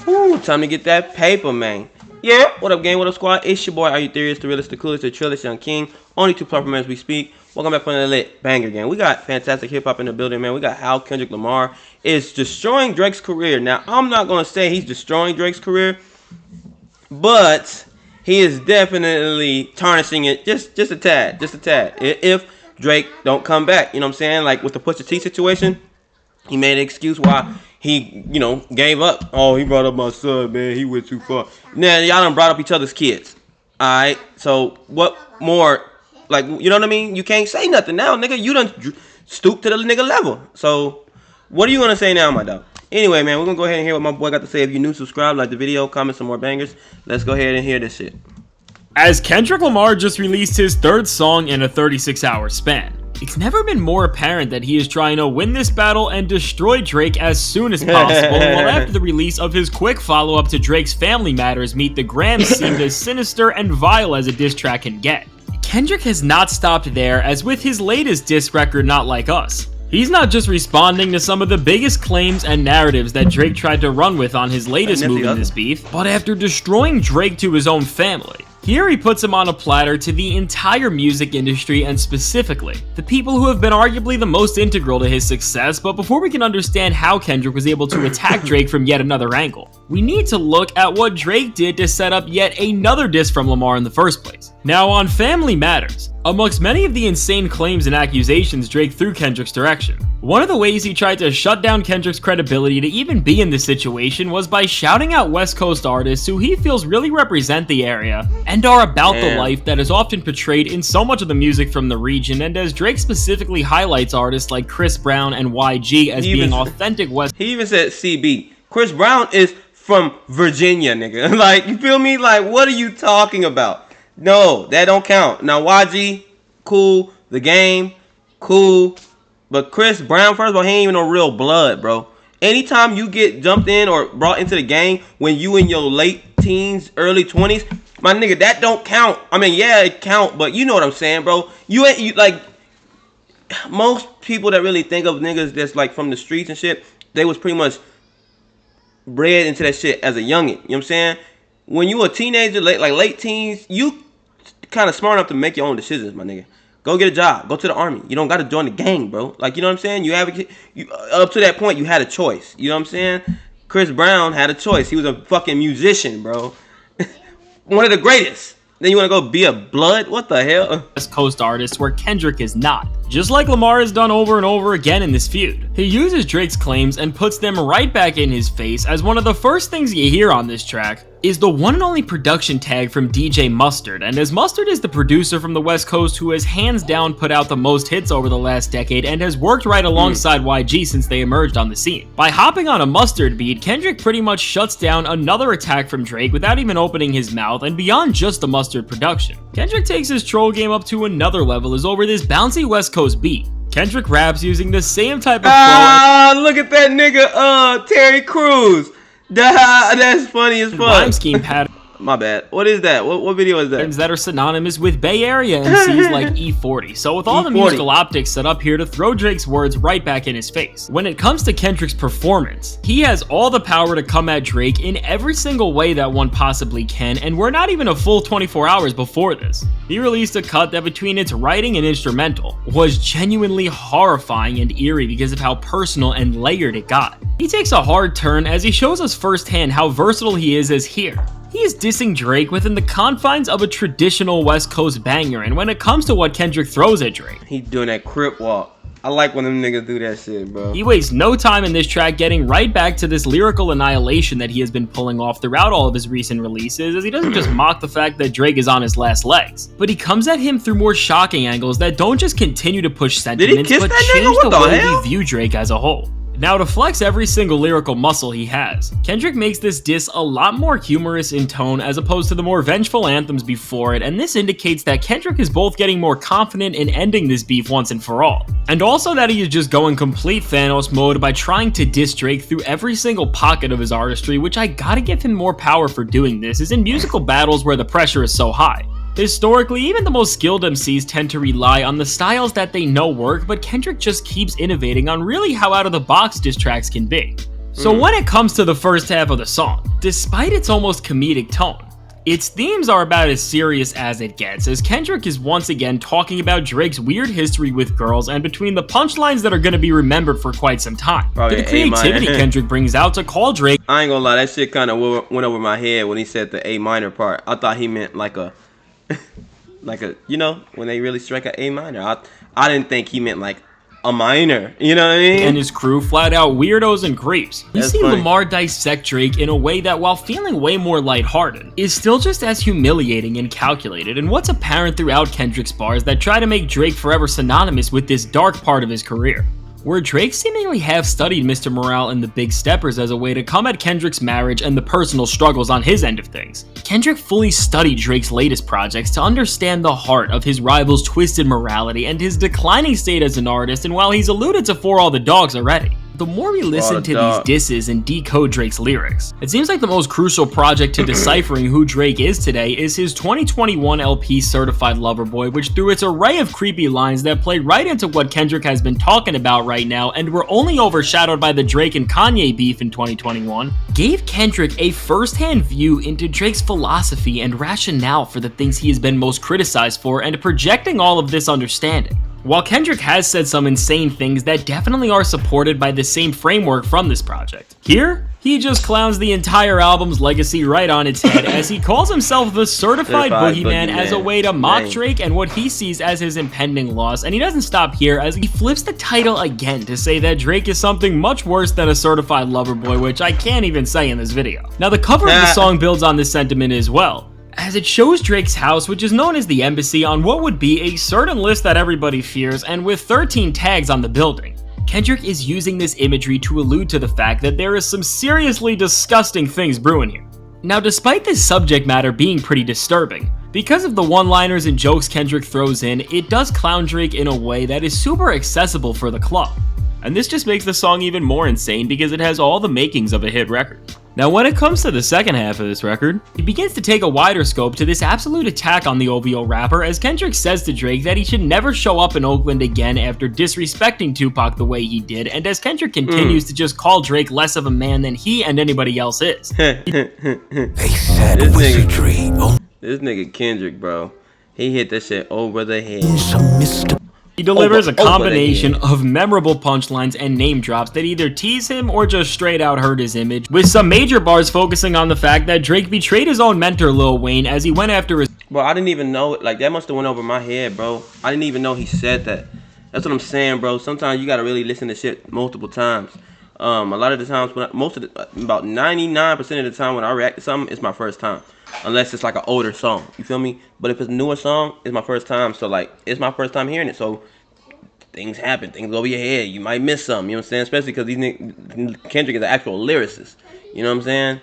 Whew, time to get that paper, man. Yeah, what up, gang? What up, squad? It's your boy, Are You Serious? The realest, the coolest, the trillest, Young King. Only two platforms as we speak. Welcome back for another lit banger, gang. We got fantastic hip hop in the building, man. We got how Kendrick Lamar is destroying Drake's career. Now, I'm not gonna say he's destroying Drake's career, but he is definitely tarnishing it just a tad, If Drake don't come back, you know what I'm saying? Like with the Pusha T situation, he made an excuse why he, gave up. Oh, he brought up my son, man. He went too far. Now, y'all done brought up each other's kids. Alright? So, what more? Like, you know what I mean? You can't say nothing now, nigga. You done stoop to the nigga level. So, what are you gonna say now, my dog? Anyway, man, we're gonna go ahead and hear what my boy got to say. If you're new, subscribe, like the video, comment some more bangers. Let's go ahead and hear this shit. As Kendrick Lamar just released his third song in a 36-hour span, it's never been more apparent that he is trying to win this battle and destroy Drake as soon as possible, while after the release of his quick follow-up to Drake's Family Matters Meet the Grams seemed as sinister and vile as a diss track can get. Kendrick has not stopped there, as with his latest diss record Not Like Us, he's not just responding to some of the biggest claims and narratives that Drake tried to run with on his latest move in this beef, but after destroying Drake to his own family. Here he puts him on a platter to the entire music industry and specifically the people who have been arguably the most integral to his success. But before we can understand how Kendrick was able to attack Drake from yet another angle, we need to look at what Drake did to set up yet another diss from Lamar in the first place. Now on Family Matters, amongst many of the insane claims and accusations Drake threw Kendrick's direction, one of the ways he tried to shut down Kendrick's credibility to even be in this situation was by shouting out West Coast artists who he feels really represent the area and are about the life that is often portrayed in so much of the music from the region, and as Drake specifically highlights artists like Chris Brown and YG as being authentic West. He even said CB. Chris Brown is from Virginia, nigga. Like, you feel me? Like, what are you talking about? No, that don't count. Now, YG, cool. The Game, cool. But Chris Brown, first of all, he ain't even no real blood, bro. Anytime you get jumped in or brought into the gang when you in your late teens, early 20s, my nigga, that don't count. I mean, yeah, it count, but you know what I'm saying, bro. You like, most people that really think of niggas that's like from the streets and shit, they was pretty much bred into that shit as a youngin'. You know what I'm saying? When you a teenager, late teens, you kind of smart enough to make your own decisions, my nigga. Go get a job. Go to the army. You don't got to join the gang, bro. Like, you know what I'm saying? You up to that point, you had a choice. You know what I'm saying? Chris Brown had a choice. He was a fucking musician, bro. One of the greatest. Then you want to go be a blood? What the hell? West Coast artists where Kendrick is not. Just like Lamar has done over and over again in this feud. He uses Drake's claims and puts them right back in his face, as one of the first things you hear on this track is the one and only production tag from DJ Mustard, and as Mustard is the producer from the West Coast who has hands down put out the most hits over the last decade and has worked right alongside YG since they emerged on the scene. By hopping on a Mustard beat, Kendrick pretty much shuts down another attack from Drake without even opening his mouth, and beyond just the Mustard production, Kendrick takes his troll game up to another level as over this bouncy West Coast beat, Kendrick raps using the same type of flow. Look at that nigga, Terry Crews. That's funny as fuck. Rhyme scheme pattern. My bad. What is that? What video is that? That are synonymous with Bay Area MCs like E40. So with all the musical optics set up here to throw Drake's words right back in his face. When it comes to Kendrick's performance, he has all the power to come at Drake in every single way that one possibly can, and we're not even a full 24 hours before this. He released a cut that between its writing and instrumental was genuinely horrifying and eerie because of how personal and layered it got. He takes a hard turn as he shows us firsthand how versatile he is as here. He is dissing Drake within the confines of a traditional West Coast banger, and when it comes to what Kendrick throws at Drake, he doing that crip walk. I like when them niggas do that shit, bro. He wastes no time in this track getting right back to this lyrical annihilation that he has been pulling off throughout all of his recent releases, as he doesn't just mock the fact that Drake is on his last legs, but he comes at him through more shocking angles that don't just continue to push sentiments, but change the way we view Drake as a whole. Now, to flex every single lyrical muscle he has, Kendrick makes this diss a lot more humorous in tone as opposed to the more vengeful anthems before it, and this indicates that Kendrick is both getting more confident in ending this beef once and for all, and also that he is just going complete Thanos mode by trying to diss Drake through every single pocket of his artistry, which I gotta give him more power for doing this, is in musical battles where the pressure is so high. Historically, even the most skilled MCs tend to rely on the styles that they know work, but Kendrick just keeps innovating on really how out of the box diss tracks can be. So when it comes to the first half of the song, despite its almost comedic tone, its themes are about as serious as it gets, as Kendrick is once again talking about Drake's weird history with girls, and between the punchlines that are going to be remembered for quite some time. Probably The creativity Kendrick brings out to call Drake, I ain't gonna lie, that shit kind of went over my head when he said the A minor part. I thought he meant like a, you know, when they really strike an A minor. I didn't think he meant like a minor, you know what I mean? and his crew flat out weirdos and creeps. You That's see funny. Lamar dissect Drake in a way that, while feeling way more lighthearted, is still just as humiliating and calculated, and what's apparent throughout Kendrick's bars that try to make Drake forever synonymous with this dark part of his career, where Drake seemingly half-studied Mr. Morale and the Big Steppers as a way to come at Kendrick's marriage and the personal struggles on his end of things. Kendrick fully studied Drake's latest projects to understand the heart of his rival's twisted morality and his declining state as an artist, and while he's alluded to For All the Dogs already, the more we listen to these disses and decode Drake's lyrics, it seems like the most crucial project to deciphering who Drake is today is his 2021 LP Certified Lover Boy, which through its array of creepy lines that play right into what Kendrick has been talking about right now and were only overshadowed by the Drake and Kanye beef in 2021, gave Kendrick a first-hand view into Drake's philosophy and rationale for the things he has been most criticized for, and projecting all of this understanding. While Kendrick has said some insane things that definitely are supported by the same framework from this project, here, he just clowns the entire album's legacy right on its head as he calls himself the Certified Boogeyman as a way to mock Drake and what he sees as his impending loss, and he doesn't stop here as he flips the title again to say that Drake is something much worse than a certified lover boy, which I can't even say in this video. Now the cover of the song builds on this sentiment as well, as it shows Drake's house, which is known as the Embassy, on what would be a certain list that everybody fears, and with 13 tags on the building. Kendrick is using this imagery to allude to the fact that there is some seriously disgusting things brewing here. Now, despite this subject matter being pretty disturbing, because of the one-liners and jokes Kendrick throws in, it does clown Drake in a way that is super accessible for the club. And this just makes the song even more insane because it has all the makings of a hit record. Now when it comes to the second half of this record, it begins to take a wider scope to this absolute attack on the OVO rapper, as Kendrick says to Drake that he should never show up in Oakland again after disrespecting Tupac the way he did, and as Kendrick continues to just call Drake less of a man than he and anybody else is. They said this nigga Kendrick, bro, he hit that shit over the head. He delivers a combination of memorable punchlines and name drops that either tease him or just straight out hurt his image, with some major bars focusing on the fact that Drake betrayed his own mentor Lil Wayne as he went after his— Bro, I didn't even know it. Like, that must have went over my head, bro. I didn't even know he said that. That's what I'm saying, bro. Sometimes you gotta really listen to shit multiple times. A lot of the times, about 99% of the time when I react to something, it's my first time. Unless it's like an older song, you feel me? But if it's a newer song, it's my first time. So like, it's my first time hearing it. So things happen, things go over your head. You might miss something, you know what I'm saying? Especially because Kendrick is an actual lyricist. You know what I'm saying?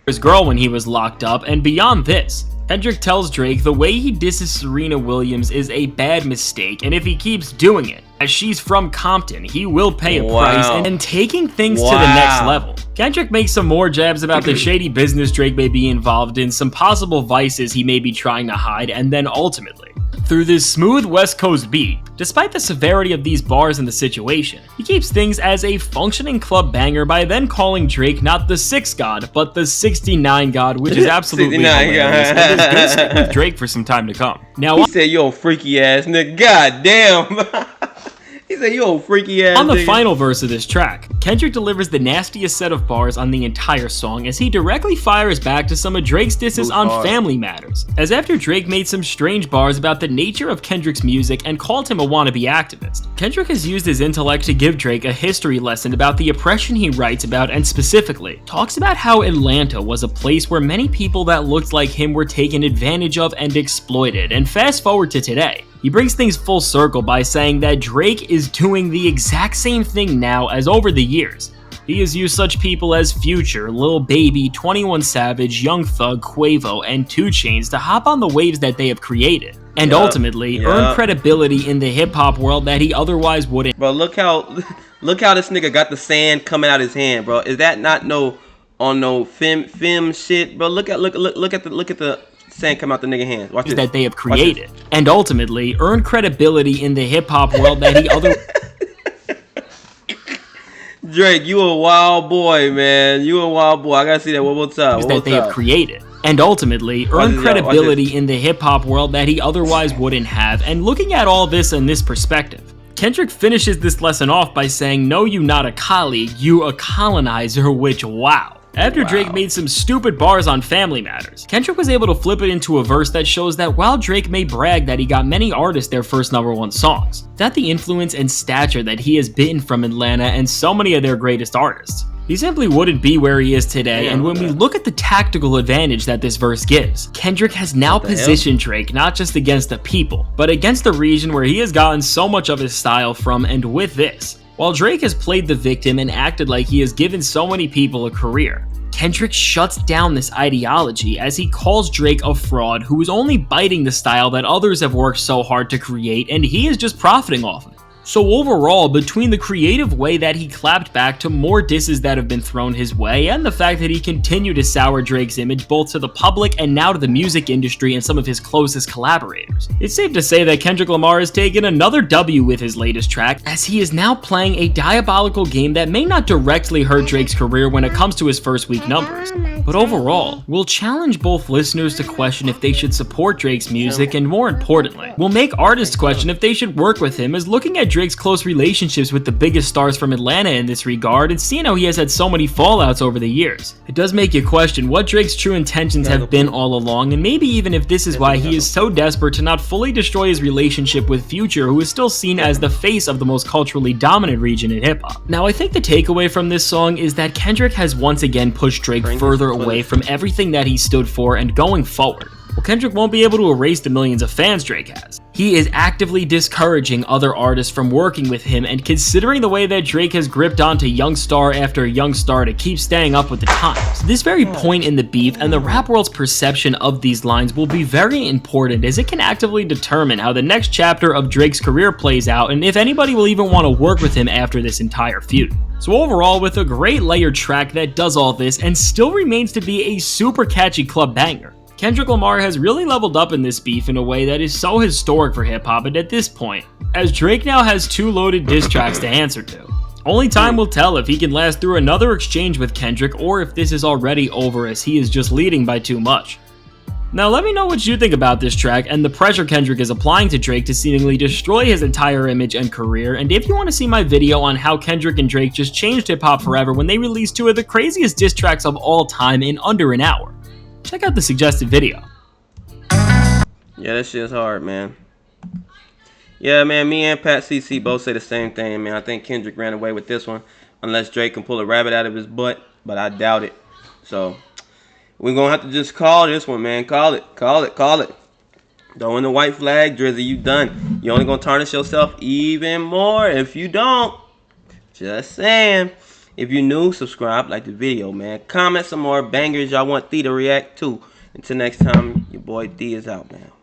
His girl when he was locked up, and beyond this, Kendrick tells Drake the way he disses Serena Williams is a bad mistake, and if he keeps doing it, as she's from Compton, he will pay a price, and taking things to the next level. Kendrick makes some more jabs about the shady business Drake may be involved in, some possible vices he may be trying to hide, and then ultimately, through this smooth West Coast beat, despite the severity of these bars and the situation, he keeps things as a functioning club banger by then calling Drake not the 6 God, but the 69 God, which is absolutely hilarious, and is gonna stick with Drake for some time to come. Now, he said, "Yo, freaky ass nigga, god damn." He said, "Yo, freaky ass." On the final verse of this track, Kendrick delivers the nastiest set of bars on the entire song as he directly fires back to some of Drake's disses on Family Matters, as after Drake made some strange bars about the nature of Kendrick's music and called him a wannabe activist, Kendrick has used his intellect to give Drake a history lesson about the oppression he writes about, and specifically talks about how Atlanta was a place where many people that looked like him were taken advantage of and exploited. And fast forward to today, he brings things full circle by saying that Drake is doing the exact same thing now as over the years. He has used such people as Future, Lil Baby, 21 Savage, Young Thug, Quavo, and 2 Chainz to hop on the waves that they have created, and ultimately earn credibility in the hip-hop world that he otherwise wouldn't. Bro, look how this nigga got the sand coming out his hand, bro. Is that not no film shit, bro? Look at the sand come out the nigga hands. Watch this. That they have created, and ultimately earn credibility in the hip-hop world that he otherwise Drake, you a wild boy, man. You a wild boy. I gotta see that one more time. That they have created, and ultimately earn credibility in the hip-hop world that he otherwise wouldn't have. And looking at all this in this perspective, Kendrick finishes this lesson off by saying, "No, you not a colleague, you a colonizer," which, wow. After Drake made some stupid bars on Family Matters, Kendrick was able to flip it into a verse that shows that while Drake may brag that he got many artists their first #1 songs, that the influence and stature that he has bitten from Atlanta and so many of their greatest artists, he simply wouldn't be where he is today. And when we look at the tactical advantage that this verse gives, Kendrick has now positioned Drake not just against the people, but against the region where he has gotten so much of his style from. And with this, while Drake has played the victim and acted like he has given so many people a career, Kendrick shuts down this ideology as he calls Drake a fraud who is only biting the style that others have worked so hard to create, and he is just profiting off of it. So overall, between the creative way that he clapped back to more disses that have been thrown his way, and the fact that he continued to sour Drake's image both to the public and now to the music industry and some of his closest collaborators, it's safe to say that Kendrick Lamar has taken another W with his latest track, as he is now playing a diabolical game that may not directly hurt Drake's career when it comes to his first week numbers, but overall, will challenge both listeners to question if they should support Drake's music, and more importantly, will make artists question if they should work with him, as looking at Drake's close relationships with the biggest stars from Atlanta in this regard, and seeing how he has had so many fallouts over the years, it does make you question what Drake's true intentions have been all along, and maybe even if this is why he is so desperate to not fully destroy his relationship with Future, who is still seen as the face of the most culturally dominant region in hip-hop. Now, I think the takeaway from this song is that Kendrick has once again pushed Drake further away from everything that he stood for, and going forward, well, Kendrick won't be able to erase the millions of fans Drake has. He is actively discouraging other artists from working with him, and considering the way that Drake has gripped onto young star after young star to keep staying up with the times, this very point in the beef and the rap world's perception of these lines will be very important, as it can actively determine how the next chapter of Drake's career plays out, and if anybody will even want to work with him after this entire feud. So overall, with a great layered track that does all this and still remains to be a super catchy club banger, Kendrick Lamar has really leveled up in this beef in a way that is so historic for hip-hop, and at this point, as Drake now has 2 loaded diss tracks to answer to. Only time will tell if he can last through another exchange with Kendrick, or if this is already over as he is just leading by too much. Now let me know what you think about this track and the pressure Kendrick is applying to Drake to seemingly destroy his entire image and career, and if you want to see my video on how Kendrick and Drake just changed hip-hop forever when they released 2 of the craziest diss tracks of all time in under an hour, check out the suggested video. Yeah, that shit's hard, man. Yeah, man, me and Pat CC both say the same thing, man. I think Kendrick ran away with this one, unless Drake can pull a rabbit out of his butt, but I doubt it. So, we're going to have to just call this one, man. Call it. Throwing the white flag, Drizzy, you done. You're only going to tarnish yourself even more if you don't. Just saying. If you're new, subscribe, like the video, man. Comment some more bangers y'all want Thee to react to. Until next time, your boy Thee is out, man.